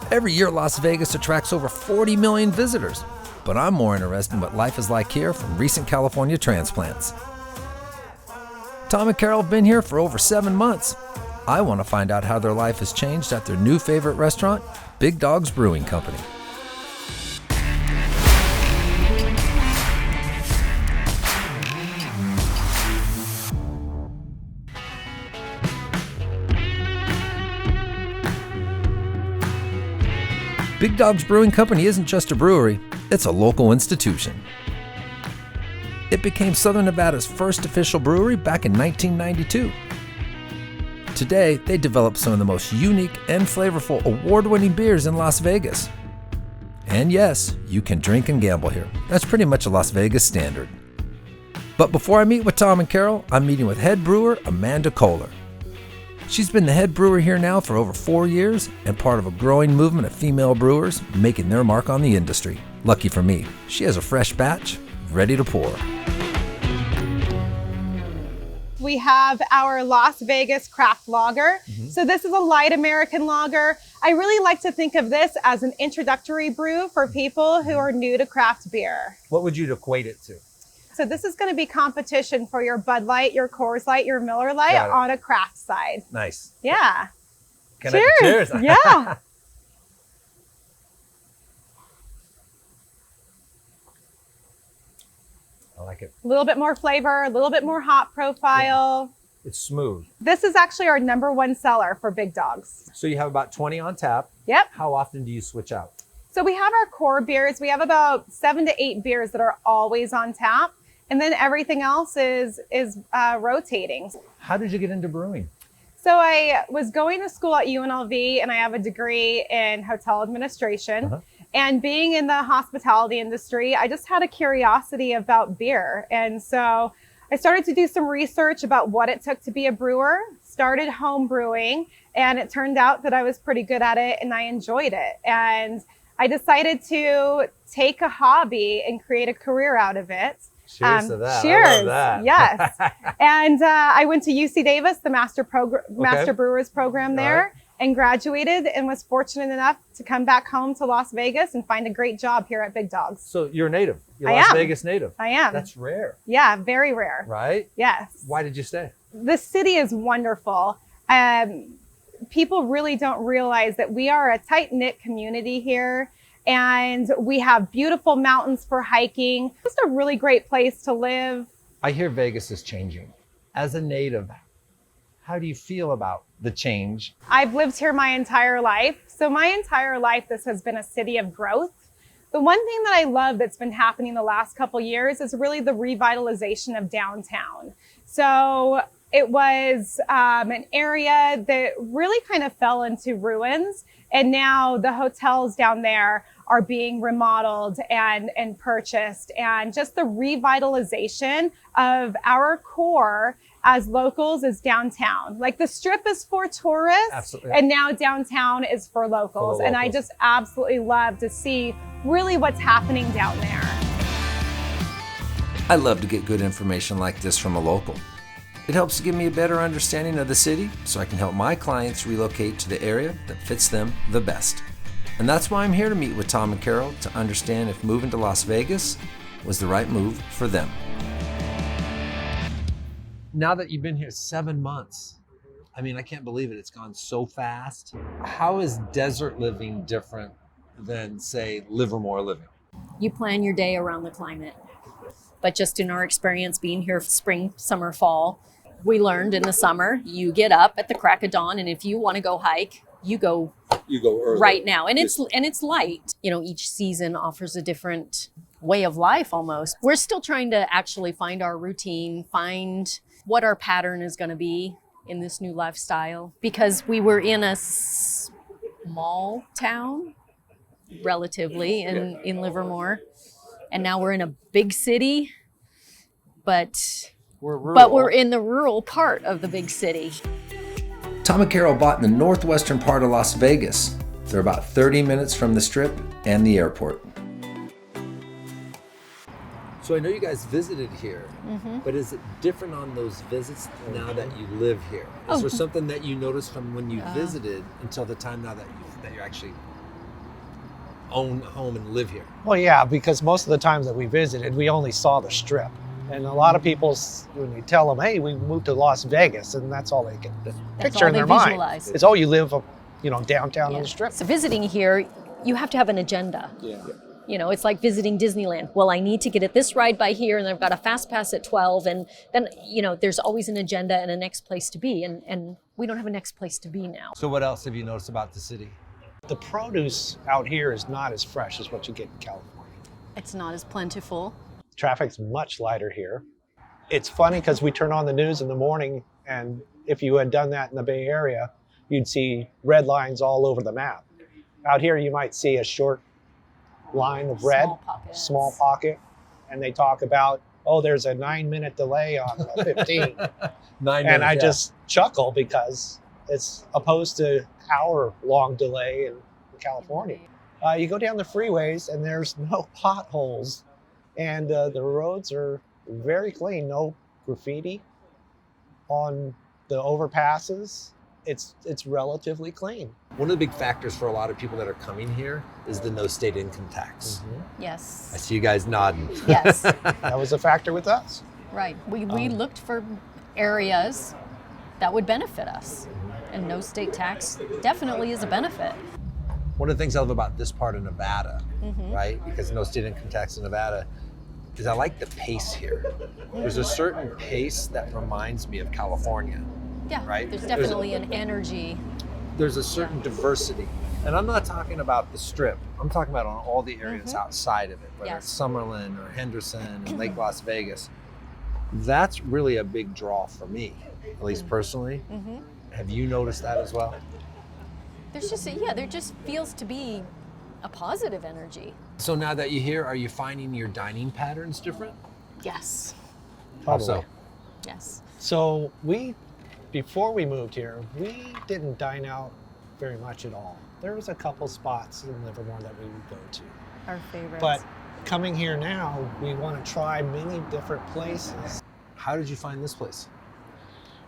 Every year, Las Vegas attracts over 40 million visitors. But I'm more interested in what life is like here from recent California transplants. Tom and Carol have been here for over 7 months. I want to find out how their life has changed at their new favorite restaurant, Big Dogs Brewing Company. Big Dogs Brewing Company isn't just a brewery, it's a local institution. It became Southern Nevada's first official brewery back in 1992. Today, they develop some of the most unique and flavorful award-winning beers in Las Vegas. And yes, you can drink and gamble here. That's pretty much a Las Vegas standard. But before I meet with Tom and Carol, I'm meeting with head brewer Amanda Kohler. She's been the head brewer here now for over 4 years and part of a growing movement of female brewers making their mark on the industry. Lucky for me, she has a fresh batch ready to pour. We have our Las Vegas craft lager. So this is a light American lager. I really like to think of this as an introductory brew for people who are new to craft beer. What would you equate it to? So this is going to be competition for your Bud Light, your Coors Light, your Miller Light on a craft side. Nice. Yeah. Cheers. Yeah. I like it. A little bit more flavor, a little bit more hop profile. It's smooth. This is actually our #1 seller for Big Dogs. So you have about 20 on tap. Yep. How often do you switch out? So we have our core beers. We have about 7 to 8 beers that are always on tap. And then everything else is rotating. How did you get into brewing? So I was going to school at UNLV and I have a degree in hotel administration. And being in the hospitality industry, I just had a curiosity about beer. And so I started to do some research about what it took to be a brewer, started home brewing, and it turned out that I was pretty good at it and I enjoyed it. And I decided to take a hobby and create a career out of it. Cheers to that. Cheers. I love that. Yes. And I went to UC Davis, the Master Brewers program there, and graduated and was fortunate enough to come back home to Las Vegas and find a great job here at Big Dogs. So you're a native. You're I Las am. Vegas native. I am. That's rare. Yeah, very rare. Right? Yes. Why did you stay? The city is wonderful. People really don't realize that we are a tight-knit community here. And we have beautiful mountains for hiking. It's a really great place to live. I hear Vegas is changing. As a native, how do you feel about the change? I've lived here my entire life. So my entire life, this has been a city of growth. The one thing that I love that's been happening the last couple years is really the revitalization of downtown. So it was an area that really kind of fell into ruins. And now the hotels down there are being remodeled and purchased, and just the revitalization of our core as locals is downtown. Like the strip is for tourists. Absolutely. And now downtown is for locals. And I just absolutely love to see really what's happening down there. I love to get good information like this from a local. It helps to give me a better understanding of the city so I can help my clients relocate to the area that fits them the best. And that's why I'm here to meet with Tom and Carol to understand if moving to Las Vegas was the right move for them. Now that you've been here 7 months, I mean, I can't believe it. It's gone so fast. How is desert living different than, say, Livermore living? You plan your day around the climate. But just in our experience being here spring, summer, fall, we learned in the summer, you get up at the crack of dawn, and if you want to go hike, you go early. Right now. And it's light. You know, each season offers a different way of life almost. We're still trying to actually find our routine, find what our pattern is going to be in this new lifestyle, because we were in a small town relatively in Livermore, and now we're in a big city, but we're in the rural part of the big city. Tom and Carol bought in the northwestern part of Las Vegas. They're about 30 minutes from the Strip and the airport. So I know you guys visited here, but is it different on those visits now that you live here? Is there something that you noticed from when you visited until the time now that you're actually own home and live here? Well, yeah, because most of the times that we visited, we only saw the Strip. And a lot of people, when we tell them, hey, we moved to Las Vegas, and that's all they can picture all in they their mind. visualize. It's, oh, you live, downtown Yeah. on the Strip. So visiting here, you have to have an agenda. Yeah. It's like visiting Disneyland. Well, I need to get at this ride by here, and I've got a fast pass at 12, and then, there's always an agenda and a next place to be, and we don't have a next place to be now. So what else have you noticed about the city? The produce out here is not as fresh as what you get in California. It's not as plentiful. Traffic's much lighter here. It's funny because we turn on the news in the morning, and if you had done that in the Bay Area, you'd see red lines all over the map. Out here, you might see a short line of red, small pocket, and they talk about, oh, there's a 9-minute delay on 15. 9 And I minutes, just chuckle because it's opposed to hour-long delay in California. You go down the freeways and there's no potholes, and the roads are very clean. No graffiti on the overpasses. It's relatively clean. One of the big factors for a lot of people that are coming here is the no state income tax. Yes. I see you guys nodding. Yes. That was a factor with us. Right. We looked for areas that would benefit us, and no state tax definitely is a benefit. One of the things I love about this part of Nevada, right, because no state income tax in Nevada, is I like the pace here. There's a certain pace that reminds me of California. Yeah, right? There's definitely an energy. There's a certain diversity. And I'm not talking about the Strip. I'm talking about on all the areas outside of it, whether it's Summerlin or Henderson and Lake Las Vegas. That's really a big draw for me, at least personally. Have you noticed that as well? There's just, there just feels to be a positive energy. So now that you're here, are you finding your dining patterns different? Yes. How so? Yes. So before we moved here, we didn't dine out very much at all. There was a couple spots in Livermore that we would go to. Our favorites. But coming here now, we want to try many different places. How did you find this place?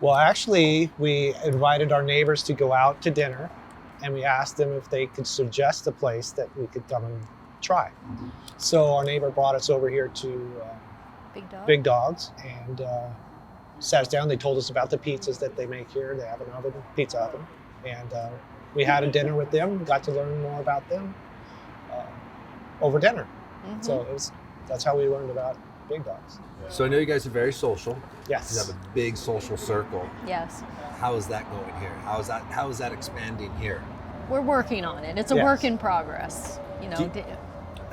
Well, actually, we invited our neighbors to go out to dinner, and we asked them if they could suggest a place that we could come and try. So our neighbor brought us over here to Big Dogs, and sat us down. They told us about the pizzas that they make here. They have an oven, pizza oven, and we had a dinner with them. Got to learn more about them over dinner. So that's how we learned about Big Dogs. So I know you guys are very social. Yes. You have a big social circle. Yes. How is that going here? How is that expanding here? We're working on it. It's a work in progress.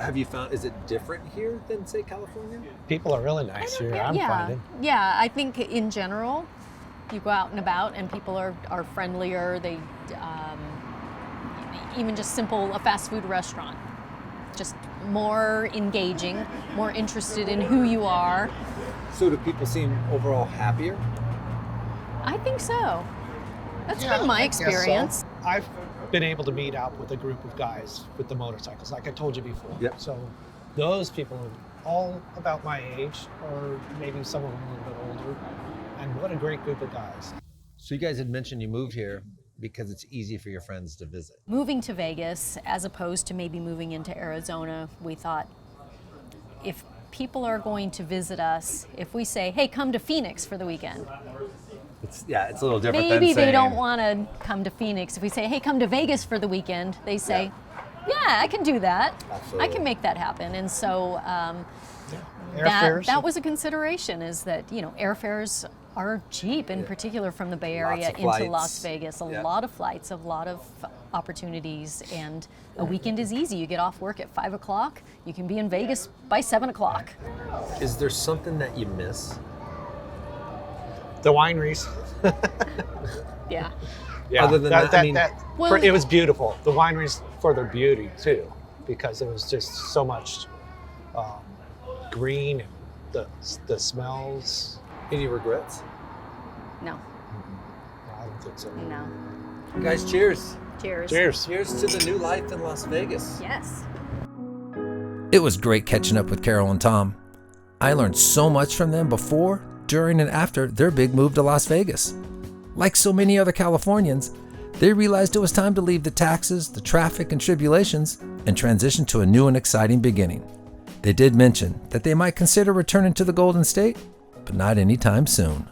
Have you found, is it different here than, say, California? People are really nice here, I'm finding. Yeah, I think in general, you go out and about and people are friendlier. They, even just a fast food restaurant, just more engaging, more interested in who you are. So do people seem overall happier? I think so. That's been my experience. So. I've been able to meet up with a group of guys with the motorcycles, like I told you before. Yep. So those people are all about my age, or maybe some of them a little bit older. And what a great group of guys. So you guys had mentioned you moved here because it's easy for your friends to visit. Moving to Vegas, as opposed to maybe moving into Arizona, we thought if people are going to visit us, if we say, hey, come to Phoenix for the weekend. It's a little different Maybe than saying, they don't want to come to Phoenix. If we say, hey, come to Vegas for the weekend, they say, yeah, I can do that. Absolutely. I can make that happen. And so Airfares. that was a consideration, is that, airfares are cheap, in particular from the Bay Area into Las Vegas. A lot of flights, a lot of opportunities, and a weekend is easy. You get off work at 5 o'clock, you can be in Vegas by 7 o'clock. Is there something that you miss? The wineries. Yeah. Yeah. Other than it was beautiful. The wineries for their beauty too, because it was just so much green and the smells. Any regrets? No. I don't think so. No. Guys, cheers. Cheers. Cheers. Cheers to the new life in Las Vegas. Yes. It was great catching up with Carol and Tom. I learned so much from them before, during, and after their big move to Las Vegas. Like so many other Californians, they realized it was time to leave the taxes, the traffic, and tribulations, and transition to a new and exciting beginning. They did mention that they might consider returning to the Golden State, but not anytime soon.